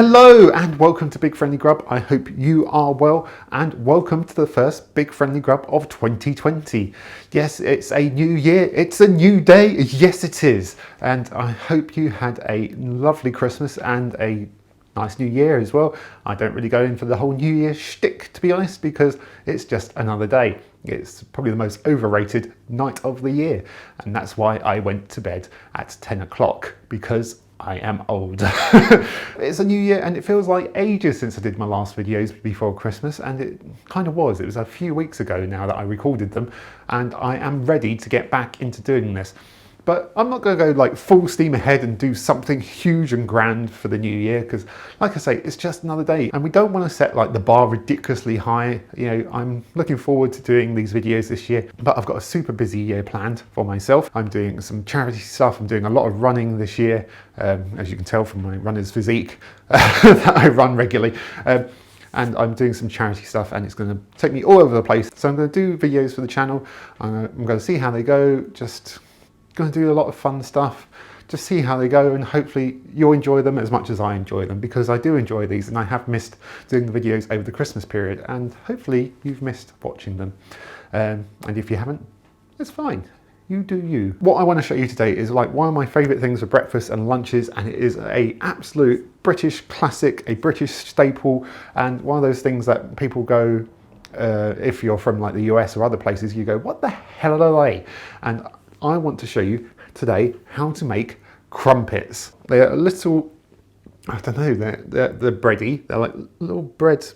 Hello and welcome to Big Friendly Grub. I hope you are well and welcome to the first Big Friendly Grub of 2020. Yes, it's a new year, it's a new day, yes it is. And I hope you had a lovely Christmas and a nice new year as well. I don't really go in for the whole New Year shtick, to be honest, because it's just another day. It's probably the most overrated night of the year. And that's why I went to bed at 10 o'clock, because I am old. It's a new year and it feels like ages since I did my last videos before Christmas, and it kind of was. It was a few weeks ago now that I recorded them, and I am ready to get back into doing this. But I'm not going to go like full steam ahead and do something huge and grand for the new year, because like I say, it's just another day and we don't want to set like the bar ridiculously high. You know, I'm looking forward to doing these videos this year, but I've got a super busy year planned for myself. I'm doing some charity stuff. I'm doing a lot of running this year, as you can tell from my runner's physique that I run regularly. And I'm doing some charity stuff and it's going to take me all over the place. So I'm going to do videos for the channel. I'm going to see how they go. Just going to do a lot of fun stuff, just see how they go, and hopefully you'll enjoy them as much as I enjoy them, because I do enjoy these and I have missed doing the videos over the Christmas period, and hopefully you've missed watching them. And if you haven't, it's fine. You do you. What I want to show you today is like one of my favourite things for breakfast and lunches, and it is a absolute British classic, a British staple, and one of those things that people go, if you're from like the US or other places, you go, what the hell are they? And I want to show you today how to make crumpets. They're a little, I don't know, they're bready. They're like little breads.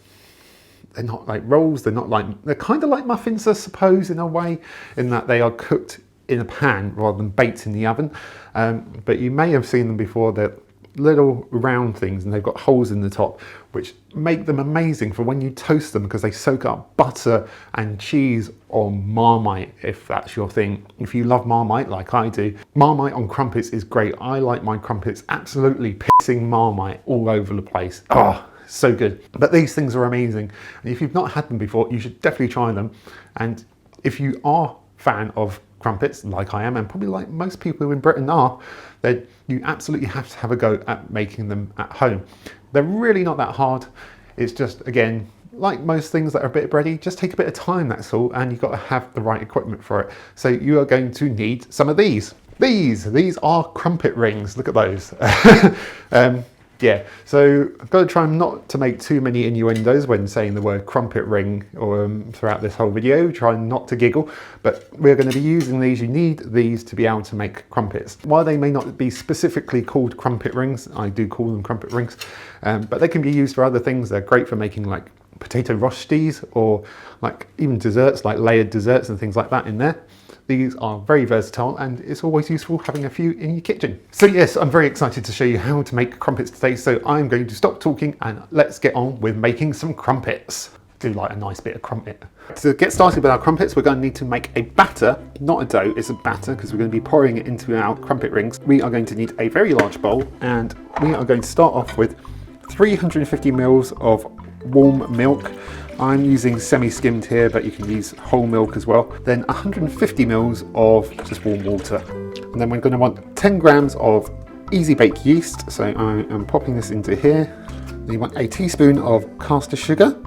They're not like rolls. They're kind of like muffins, I suppose, in a way, in that they are cooked in a pan rather than baked in the oven. But you may have seen them before. They're little round things and they've got holes in the top, which make them amazing for when you toast them, because they soak up butter and cheese or Marmite, if that's your thing. If you love Marmite like I do, Marmite on crumpets is great. I like my crumpets absolutely pissing Marmite all over the place. Oh, so good. But these things are amazing, and if you've not had them before, you should definitely try them. And if you are a fan of crumpets like I am, and probably like most people in Britain are, then you absolutely have to have a go at making them at home. They're really not that hard. It's just, again, like most things that are a bit bready, just take a bit of time, that's all, and you've got to have the right equipment for it. So you are going to need some of these. These are Crumpet Rings. Look at those. Yeah, so I've got to try not to make too many innuendos when saying the word crumpet ring, or throughout this whole video, try not to giggle, but we're going to be using these. You need these to be able to make crumpets. While they may not be specifically called crumpet rings, I do call them crumpet rings, but they can be used for other things. They're great for making like potato roasties, or like even desserts, like layered desserts and things like that in there. These are very versatile, and it's always useful having a few in your kitchen. So yes, I'm very excited to show you how to make crumpets today, so I'm going to stop talking and let's get on with making some crumpets. Do like a nice bit of crumpet. To get started with our crumpets, we're going to need to make a batter, not a dough, it's a batter, because we're going to be pouring it into our crumpet rings. We are going to need a very large bowl, and we are going to start off with 350 ml of warm milk. I'm using semi-skimmed here, but you can use whole milk as well. Then 150 ml of just warm water. And then we're going to want 10 grams of easy bake yeast. So I am popping this into here. Then you want a teaspoon of caster sugar,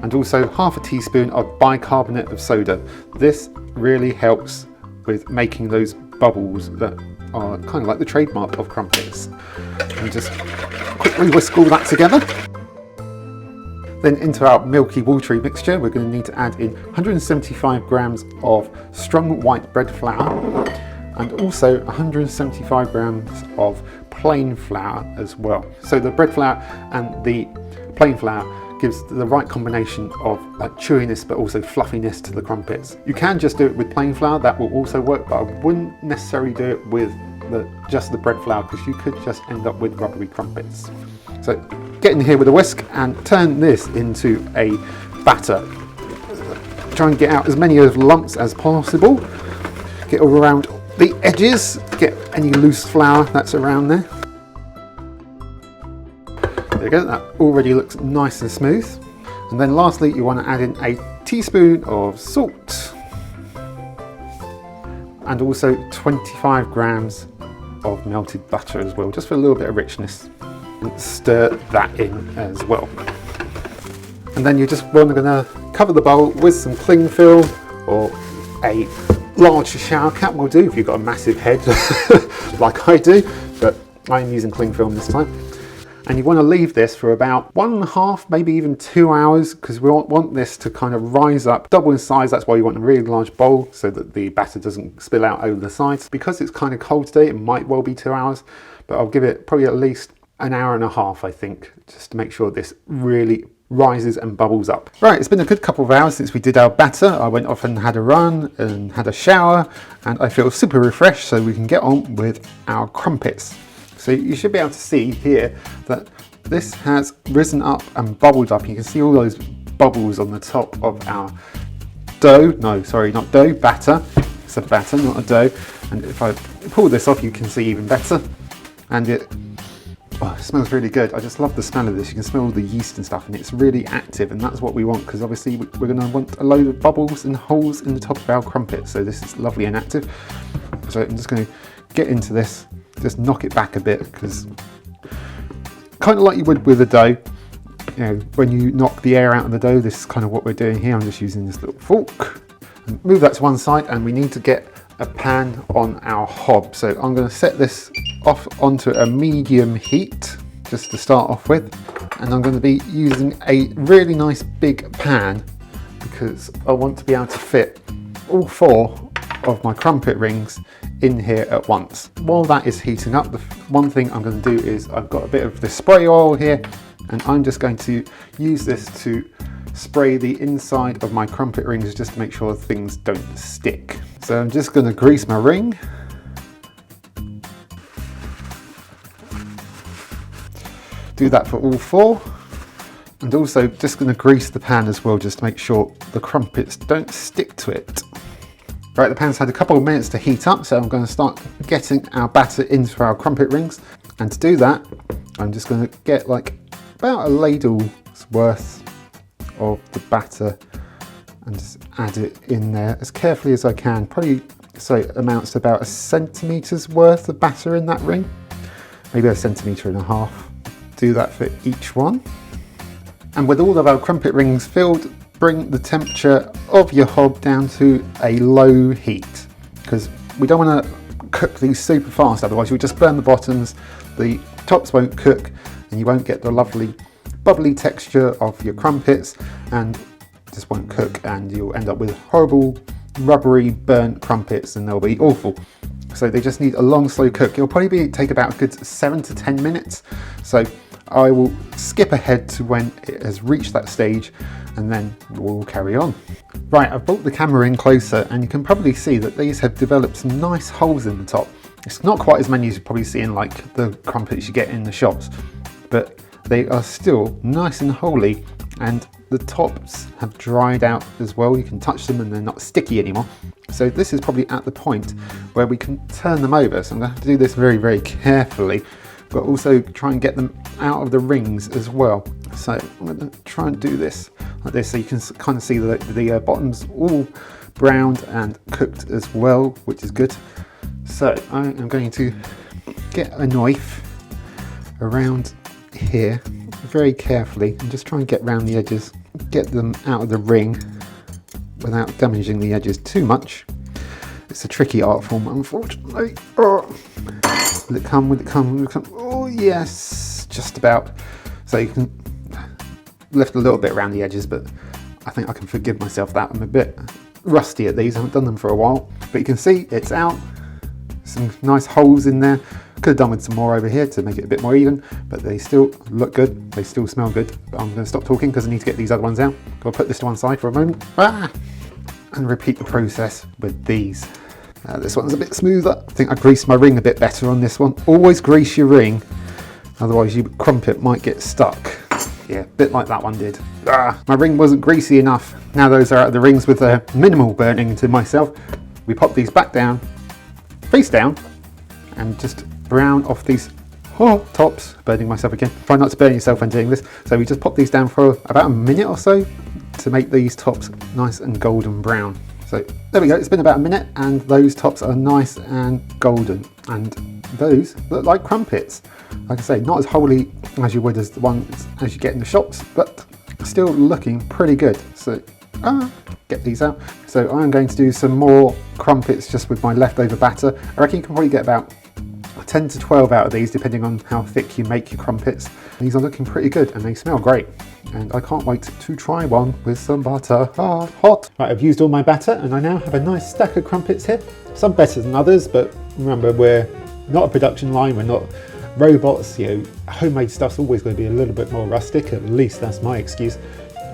and also half a teaspoon of bicarbonate of soda. This really helps with making those bubbles that are kind of like the trademark of crumpets. And just quickly whisk all that together. Then into our milky watery mixture, we're going to need to add in 175 grams of strong white bread flour, and also 175 grams of plain flour as well. So the bread flour and the plain flour gives the right combination of like chewiness but also fluffiness to the crumpets. You can just do it with plain flour, that will also work, but I wouldn't necessarily do it with just the bread flour, because you could just end up with rubbery crumpets. So get in here with a whisk and turn this into a batter. Try and get out as many of the lumps as possible. Get all around the edges, get any loose flour that's around there. There we go, that already looks nice and smooth. And then lastly, you want to add in a teaspoon of salt, and also 25 grams of melted butter as well, just for a little bit of richness. and stir that in as well. And then you're just going to cover the bowl with some cling film, or a large shower cap will do if you've got a massive head like I do, but I'm using cling film this time. And you want to leave this for about 1.5, maybe even 2 hours, because we want this to kind of rise up, double in size. That's why you want a really large bowl, so that the batter doesn't spill out over the sides. Because it's kind of cold today, it might well be 2 hours, but I'll give it probably at least 1.5 hours, I think, just to make sure this really rises and bubbles up. Right, it's been a good couple of hours since we did our batter. I went off and had a run and had a shower, and I feel super refreshed, so we can get on with our crumpets. So you should be able to see here that this has risen up and bubbled up. You can see all those bubbles on the top of our dough. No, sorry, not dough, batter. It's a batter, not a dough. And if I pull this off, you can see even better. And it smells really good. I just love the smell of this. You can smell all the yeast and stuff, and it's really active, and that's what we want, because obviously we're going to want a load of bubbles and holes in the top of our crumpet. So this is lovely and active. So I'm just going to get into this. Just knock it back a bit, because kind of like you would with a dough, you know, when you knock the air out of the dough, this is kind of what we're doing here. I'm just using this little fork. And move that to one side, and we need to get a pan on our hob. So I'm going to set this off onto a medium heat just to start off with, and I'm going to be using a really nice big pan because I want to be able to fit all 4 of my crumpet rings in here at once. While that is heating up, the one thing I'm going to do is I've got a bit of the spray oil here, and I'm just going to use this to spray the inside of my crumpet rings just to make sure things don't stick. So I'm just going to grease my ring. Do that for all 4. And also just going to grease the pan as well, just to make sure the crumpets don't stick to it. Right, the pan's had a couple of minutes to heat up, so I'm going to start getting our batter into our crumpet rings. And to do that, I'm just going to get like about a ladle's worth of the batter and just add it in there as carefully as I can. Probably so it amounts to about 1 centimetre's worth of batter in that ring, maybe 1.5 centimeters. Do that for each one. And with all of our crumpet rings filled, bring the temperature of your hob down to a low heat, because we don't want to cook these super fast, otherwise you'll just burn the bottoms, the tops won't cook, and you won't get the lovely bubbly texture of your crumpets, and just won't cook, and you'll end up with horrible rubbery burnt crumpets, and they'll be awful. So they just need a long slow cook. It'll probably take about a good 7 to 10 minutes. So I will skip ahead to when it has reached that stage, and then we'll carry on. Right, I've brought the camera in closer, and you can probably see that these have developed some nice holes in the top. It's not quite as many as you probably see in like the crumpets you get in the shops, but they are still nice and holy, and the tops have dried out as well. You can touch them and they're not sticky anymore. So this is probably at the point where we can turn them over. So I'm going to have to do this very, very carefully, but also try and get them out of the rings as well. So I'm going to try and do this like this, so you can kind of see the bottom's all browned and cooked as well, which is good. So I am going to get a knife around here very carefully and just try and get around the edges, get them out of the ring without damaging the edges too much. It's a tricky art form, unfortunately. Oh. Will it come? Will it come? Will it come? Oh yes, just about. So you can lift a little bit around the edges, but I think I can forgive myself that. I'm a bit rusty at these, I haven't done them for a while, but you can see it's out. Some nice holes in there. Could have done with some more over here to make it a bit more even, but they still look good, they still smell good. But I'm going to stop talking because I need to get these other ones out. I'll put this to one side for a moment. And repeat the process with these. This one's a bit smoother. I think I greased my ring a bit better on this one. Always grease your ring, otherwise your crumpet might get stuck. Yeah, a bit like that one did. My ring wasn't greasy enough. Now those are out of the rings with a minimal burning to myself. We pop these back down, face down, and just brown off these tops. Burning myself again. Try not to burn yourself when doing this. So we just pop these down for about a minute or so to make these tops nice and golden brown. So there we go, it's been about a minute and those tops are nice and golden, and those look like crumpets. Like I say, not as holy as you would as the ones as you get in the shops, but still looking pretty good. So get these out. So I'm going to do some more crumpets just with my leftover batter. I reckon you can probably get about 10 to 12 out of these depending on how thick you make your crumpets. These are looking pretty good and they smell great. And I can't wait to try one with some butter. Hot! Right, I've used all my batter and I now have a nice stack of crumpets here. Some better than others, but remember, we're not a production line, we're not robots. You know, homemade stuff's always going to be a little bit more rustic, at least that's my excuse.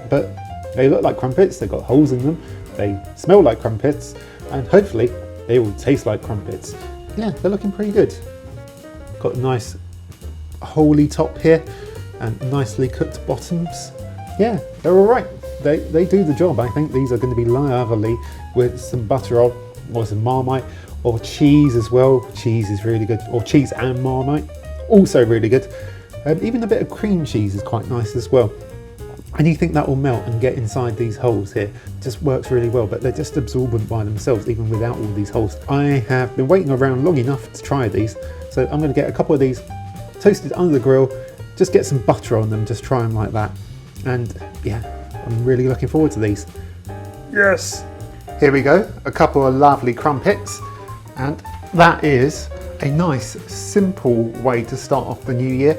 But they look like crumpets, they've got holes in them, they smell like crumpets, and hopefully they will taste like crumpets. Yeah, they're looking pretty good. Got a nice holy top here and nicely cooked bottoms. Yeah, they're all right. They do the job. I think these are going to be lovely with some butter on, or some Marmite, or cheese as well. Cheese is really good, or cheese and Marmite, also really good. Even a bit of cream cheese is quite nice as well. Anything that will melt and get inside these holes here just works really well, but they're just absorbent by themselves, even without all these holes. I have been waiting around long enough to try these, so I'm going to get a couple of these toasted under the grill, just get some butter on them, just try them like that. And yeah, I'm really looking forward to these. Yes! Here we go, a couple of lovely crumpets, and that is a nice, simple way to start off the new year.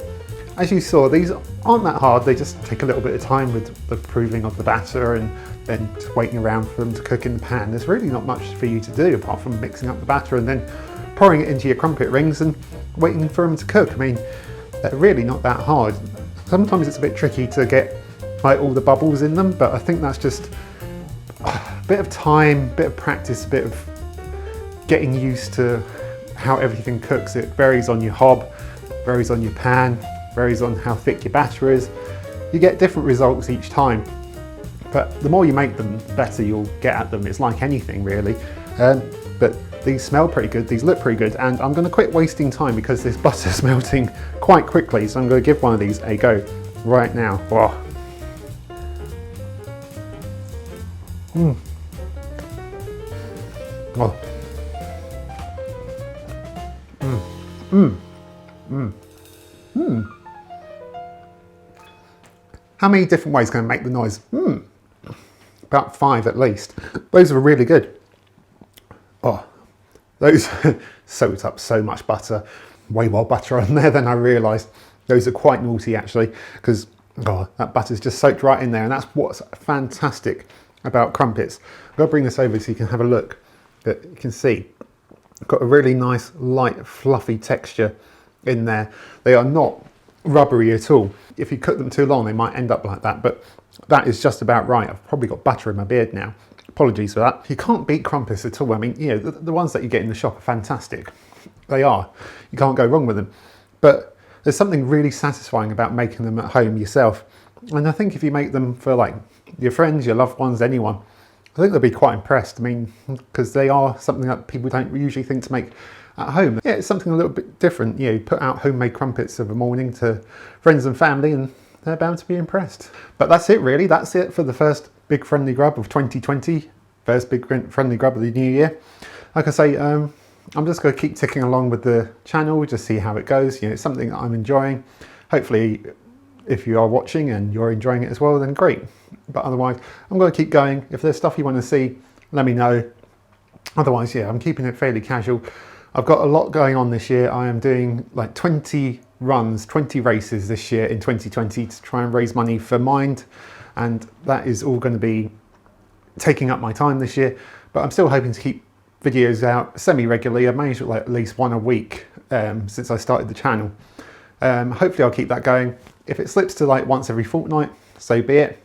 As you saw, these aren't that hard, they just take a little bit of time with the proving of the batter and then just waiting around for them to cook in the pan. There's really not much for you to do apart from mixing up the batter and then pouring it into your crumpet rings and waiting for them to cook. I mean, they're really not that hard. Sometimes it's a bit tricky to get like all the bubbles in them, but I think that's just a bit of time, a bit of practice, a bit of getting used to how everything cooks. It varies on your hob, varies on your pan, varies on how thick your batter is. You get different results each time, but the more you make them, the better you'll get at them. It's like anything really. But these smell pretty good, these look pretty good, and I'm going to quit wasting time because this butter's melting quite quickly, so I'm going to give one of these a go right now. Whoa. Oh. How many different ways can I make the noise? About 5 at least. Those are really good. Oh, those soaked up so much butter. Way more butter on there than I realised. Those are quite naughty actually, because that butter's just soaked right in there, and that's what's fantastic about crumpets. I'm going to bring this over so you can have a look. But you can see, got a really nice, light, fluffy texture in there. They are not rubbery at all. If you cook them too long, they might end up like that, but that is just about right. I've probably got butter in my beard now. Apologies for that. You can't beat crumpets at all. I mean, you know, the ones that you get in the shop are fantastic. They are. You can't go wrong with them. But there's something really satisfying about making them at home yourself. And I think if you make them for like your friends, your loved ones, anyone, I think they'll be quite impressed. I mean, because they are something that people don't usually think to make at home. Yeah, it's something a little bit different. You know, you put out homemade crumpets of a morning to friends and family and they're bound to be impressed. But that's it really. That's it for the first Big Friendly Grub of 2020. First Big Friendly Grub of the new year. Like I say, I'm just going to keep ticking along with the channel, just see how it goes. You know, it's something that I'm enjoying. Hopefully, if you are watching and you're enjoying it as well, then great. But otherwise, I'm going to keep going. If there's stuff you want to see, let me know. Otherwise, yeah, I'm keeping it fairly casual. I've got a lot going on this year. I am doing like 20 runs, 20 races this year in 2020 to try and raise money for Mind. And that is all going to be taking up my time this year. But I'm still hoping to keep videos out semi-regularly. I've managed to like at least one a week since I started the channel. Hopefully I'll keep that going. If it slips to like once every fortnight, so be it.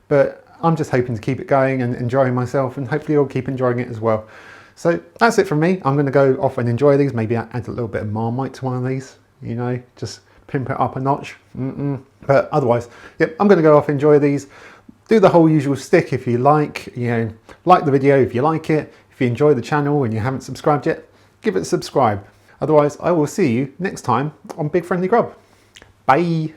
But I'm just hoping to keep it going and enjoying myself, and hopefully you'll keep enjoying it as well. So that's it from me. I'm going to go off and enjoy these. Maybe add a little bit of Marmite to one of these, you know, just pimp it up a notch. But otherwise, yep, I'm going to go off and enjoy these. Do the whole usual stick if you like, you know, like the video if you like it. If you enjoy the channel and you haven't subscribed yet, give it a subscribe. Otherwise, I will see you next time on Big Friendly Grub. Bye.